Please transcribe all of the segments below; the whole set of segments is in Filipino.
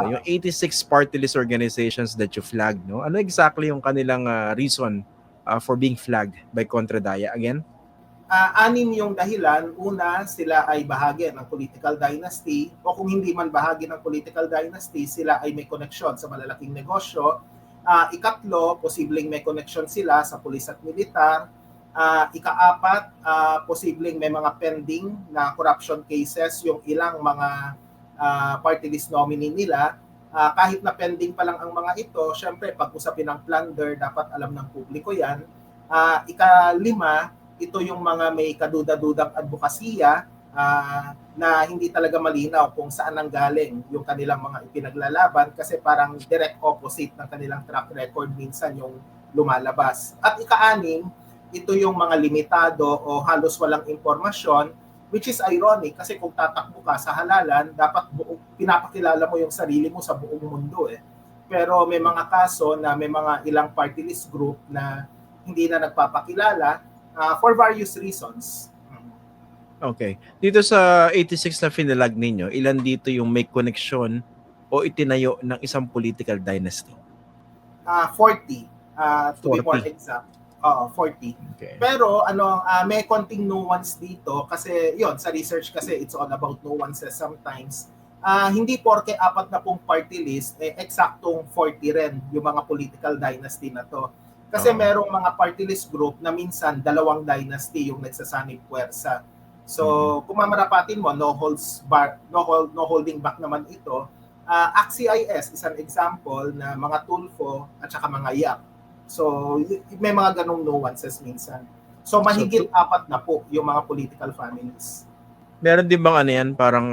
no? Yung 86 party list organizations that you flagged, no? Ano exactly yung kanilang reason for being flagged by Kontradaya again? Anim yung dahilan. Una, sila ay bahagi ng political dynasty, o kung hindi man bahagi ng political dynasty, sila ay may koneksyon sa malalaking negosyo. Ikatlo, posibleng may koneksyon sila sa pulis at militar. Ikaapat, posibleng may mga pending na corruption cases yung ilang mga party list nominee nila. Kahit na pending pa lang ang mga ito, syempre pag usapin ng plunder, dapat alam ng publiko yan. Ikalima, ito yung mga may kaduda-dudang advokasya na hindi talaga malinaw kung saan nanggaling yung kanilang mga ipinaglalaban kasi parang direct opposite ng kanilang track record minsan yung lumalabas. At ika-anim, ito yung mga limitado o halos walang impormasyon, which is ironic kasi kung tatakbo ka sa halalan, dapat pinapakilala mo yung sarili mo sa buong mundo eh. Pero may mga kaso na may mga ilang party list group na hindi na nagpapakilala for various reasons. Okay. Dito sa 86 na finalag ninyo, ilan dito yung may koneksyon o itinayo ng isang political dynasty? 40. To be 40. more exact. 40. Okay. Pero may konting nuance dito kasi yon sa research kasi it's all about nuances sometimes. Hindi porke 40 party list, eksaktong 40 rin yung mga political dynasty na to. Kasi merong mga party list group na minsan dalawang dynasty yung nagsasanib puwersa. So, kung mamarapatin mo, no holding back naman ito. AXIS is an example na mga Tulfo at saka mga Yap. So, may mga ganong nuances minsan. So, mahigit 4 na po yung mga political families. Meron din bang ano yan, parang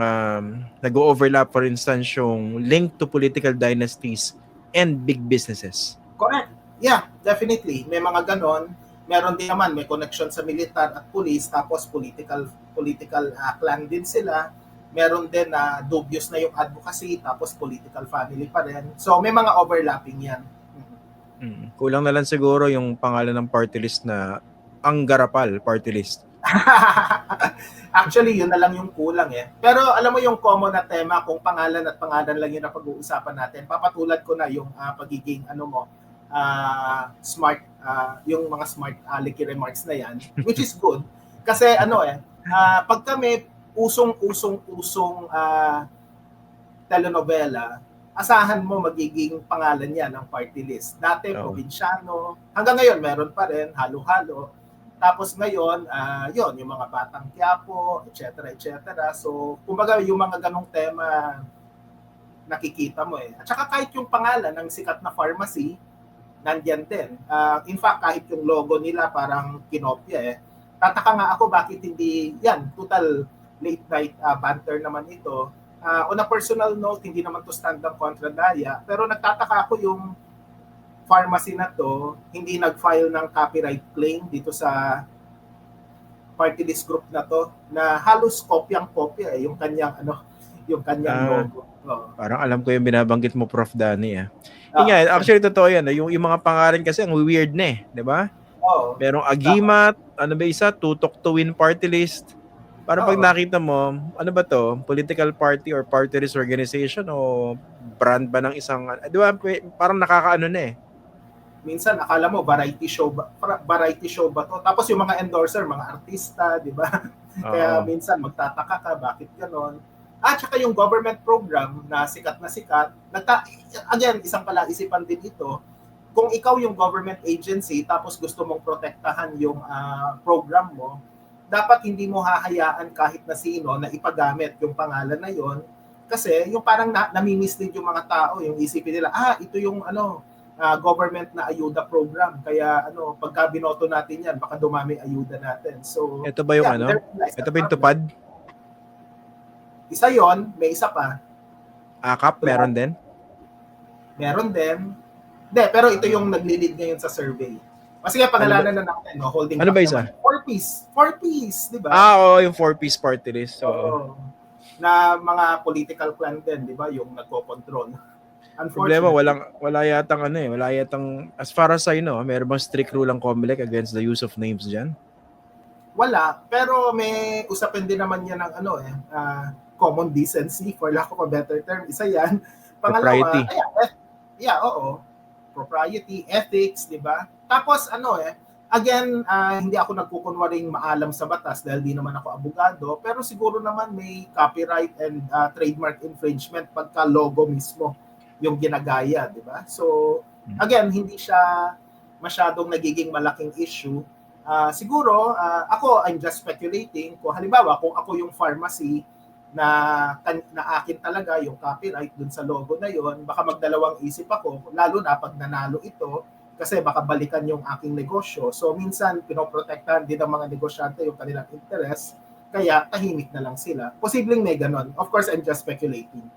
nag-overlap for instance yung link to political dynasties and big businesses? Correct. Yeah, definitely. May mga ganon. Meron din naman, may connection sa militar at police, tapos political clan din sila. Meron din na dubious na yung advocacy, tapos political family pa rin. So, may mga overlapping yan. Kulang na lang siguro yung pangalan ng party list na ang Garapal party list. Actually, yun na lang yung kulang eh. Pero alam mo yung common na tema, kung pangalan at pangalan lang yun na pag-uusapan natin, papatulad ko na yung pagiging smart, yung mga smart alecky remarks na yan, which is good. Kasi pag kami usong telenovela, asahan mo magiging pangalan niya ng party list. Dati, probinsyano. Hanggang ngayon, meron pa rin, halo-halo. Tapos ngayon, yung mga Batang Quiapo, etc. So, kumbaga, yung mga ganong tema, nakikita mo eh. At saka kahit yung pangalan ng sikat na pharmacy, nandyan din. In fact, kahit yung logo nila parang kinopya eh. Tataka nga ako bakit hindi, yan, total late night banter naman ito. On a personal note, hindi naman to stand-up Kontradaya, pero nagtataka ako yung pharmacy na to, hindi nag-file ng copyright claim dito sa party list group na to, na halos kopyang-kopya yung kanyang logo. Parang alam ko yung binabanggit mo, Prof. Danny. Actually, totoo yan. Yung mga pangalan kasi ang weird na eh. Di ba? Merong Agimat, Tutok to Win party list. Parang pag nakita mo, ano ba to? Political party or party list organization o brand ba ng isang, di ba? Parang nakakaano na eh. Minsan akala mo variety show ba to? Tapos yung mga endorser, mga artista, di ba? Kaya minsan magtataka ka bakit ganon. At saka yung government program na sikat, again, isang palaisipan din ito, kung ikaw yung government agency tapos gusto mong protektahan yung program mo, dapat hindi mo hahayaan kahit na sino na ipagamit yung pangalan na yon, kasi yung parang nami-mislead yung mga tao, yung isipin nila, ito yung government na ayuda program, kaya pagka binoto natin yan, baka dumami ayuda natin. So, ito ba yung ito ba yung tupad? Isa yon, may isa pa. AKAP, meron din? Meron din. Hindi, pero ito yung nagli-lead ngayon sa survey. Kasi nga pangalanan na natin, holding ano ba isa? 4-piece, di ba? Yung 4-piece party list. Na mga political clan din, di ba? Yung nagko-control. Problema, wala yatang, as far as I know, meron bang strict rule ang COMELEC against the use of names dyan? Wala, pero may usapin din naman yan ng common decency, for lack of a better term. Isa yan. Propriety. Oo. Propriety, ethics, di ba? Tapos again, hindi ako nagkukunwaring maalam sa batas dahil di naman ako abogado, pero siguro naman may copyright and trademark infringement pagka logo mismo yung ginagaya, di ba? So, again, hindi siya masyadong nagiging malaking issue. Siguro, ako, I'm just speculating, kung halimbawa, kung ako yung pharmacy na akin talaga yung copyright dun sa logo na yon, baka magdalawang isip ako, lalo na pag nanalo ito, kasi baka balikan yung aking negosyo. So minsan pinoprotektahan din ng mga negosyante yung kanilang interest, kaya tahimik na lang sila. Posibleng may ganon. Of course, I'm just speculating.